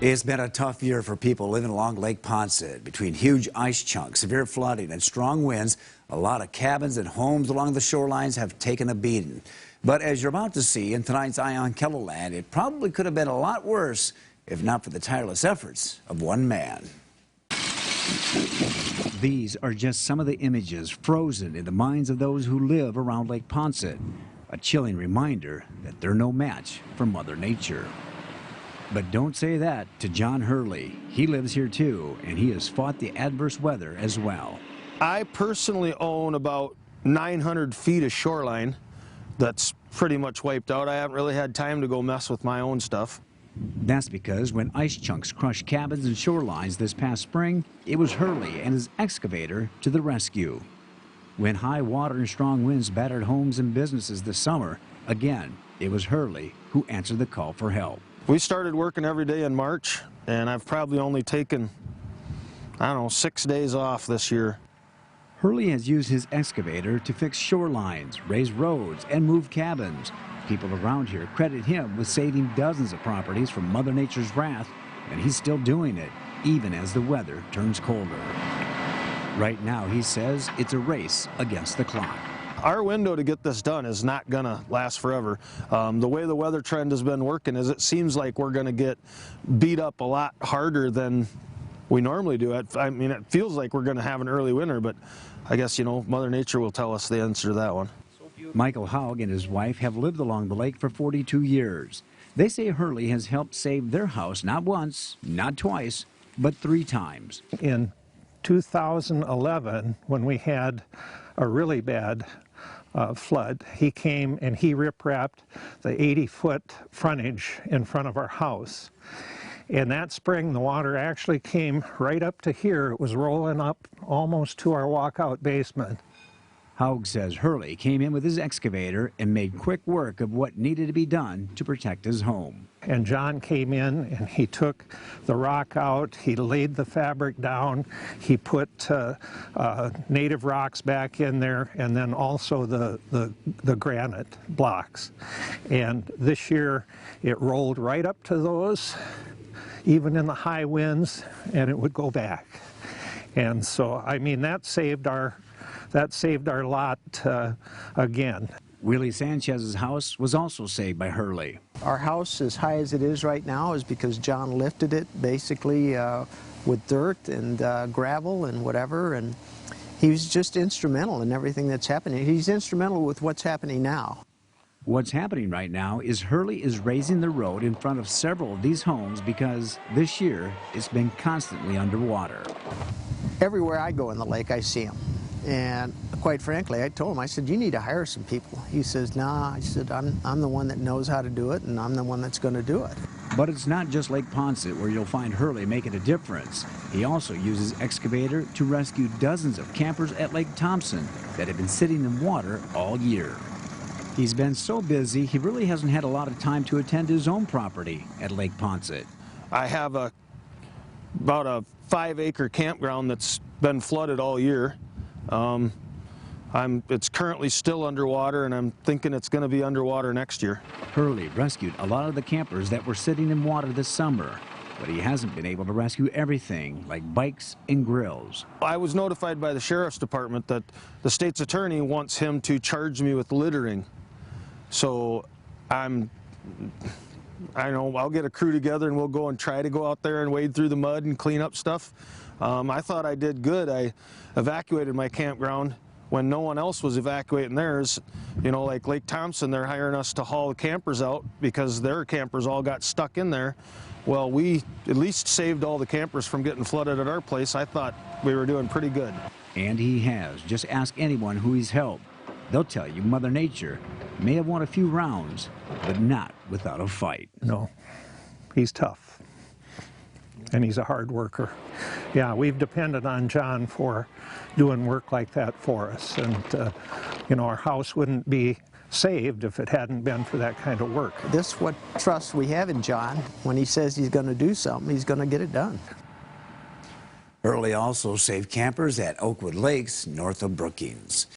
It's been a tough year for people living along Lake Ponset. Between huge ice chunks, severe flooding, and strong winds, a lot of cabins and homes along the shorelines have taken a beating. But as you're about to see in tonight's On KELOLAND, it probably could have been a lot worse if not for the tireless efforts of one man. These are just some of the images frozen in the minds of those who live around Lake Ponset. A chilling reminder that they're no match for Mother Nature. But don't say that to John Hurley. He lives here too, and he has fought the adverse weather as well. I personally own about 900 feet of shoreline that's pretty much wiped out. I haven't really had time to go mess with my own stuff. That's because when ice chunks crushed cabins and shorelines this past spring, it was Hurley and his excavator to the rescue. When high water and strong winds battered homes and businesses this summer, again, it was Hurley who answered the call for help. We started working every day in March, and I've probably only taken, 6 days off this year. Hurley has used his excavator to fix shorelines, raise roads, and move cabins. People around here credit him with saving dozens of properties from Mother Nature's wrath, and he's still doing it, even as the weather turns colder. Right now, he says it's a race against the clock. Our window to get this done is not going to last forever. The way the weather trend has been working is it seems like we're going to get beat up a lot harder than we normally do. I mean, it feels like we're going to have an early winter, but I guess, Mother Nature will tell us the answer to that one. Michael Haug and his wife have lived along the lake for 42 years. They say Hurley has helped save their house not once, not twice, but 3 times. In 2011, when we had a really bad flood, he came and he rip-wrapped the 80-foot frontage in front of our house. And that spring, the water actually came right up to here. It was rolling up almost to our walkout basement. Haug says Hurley came in with his excavator and made quick work of what needed to be done to protect his home. And John came in and he took the rock out, he laid the fabric down, he put native rocks back in there, and then also the granite blocks. And this year it rolled right up to those, even in the high winds, and it would go back. And so, I mean, that saved our lot again. Willie Sanchez's house was also saved by Hurley. Our house, as high as it is right now, is because John lifted it basically with dirt and gravel and whatever, and he was just instrumental in everything that's happening. He's instrumental with what's happening now. What's happening right now is Hurley is raising the road in front of several of these homes because this year it's been constantly underwater. Everywhere I go in the lake, I see him. And quite frankly, I told him, I said, you need to hire some people. He says, nah, I said, I'm the one that knows how to do it, and I'm the one that's going to do it. But it's not just Lake Ponset where you'll find Hurley making a difference. He also uses excavator to rescue dozens of campers at Lake Thompson that have been sitting in water all year. He's been so busy, he really hasn't had a lot of time to attend to his own property at Lake Ponset. I have about a 5-acre campground that's been flooded all year. It's currently still underwater, and I'm thinking it's going to be underwater next year. Hurley rescued a lot of the campers that were sitting in water this summer, but he hasn't been able to rescue everything like bikes and grills. I was notified by the sheriff's department that the state's attorney wants him to charge me with littering. So I'll get a crew together and we'll go and try to go out there and wade through the mud and clean up stuff. I thought I did good. I evacuated my campground when no one else was evacuating theirs. Like Lake Thompson, they're hiring us to haul the campers out because their campers all got stuck in there. Well, we at least saved all the campers from getting flooded at our place. I thought we were doing pretty good. And he has. Just ask anyone who he's helped. They'll tell you Mother Nature may have won a few rounds, but not without a fight. No, he's tough. And he's a hard worker. Yeah, we've depended on John for doing work like that for us. And, our house wouldn't be saved if it hadn't been for that kind of work. This is what trust we have in John. When he says he's going to do something, he's going to get it done. Hurley also saved campers at Oakwood Lakes north of Brookings.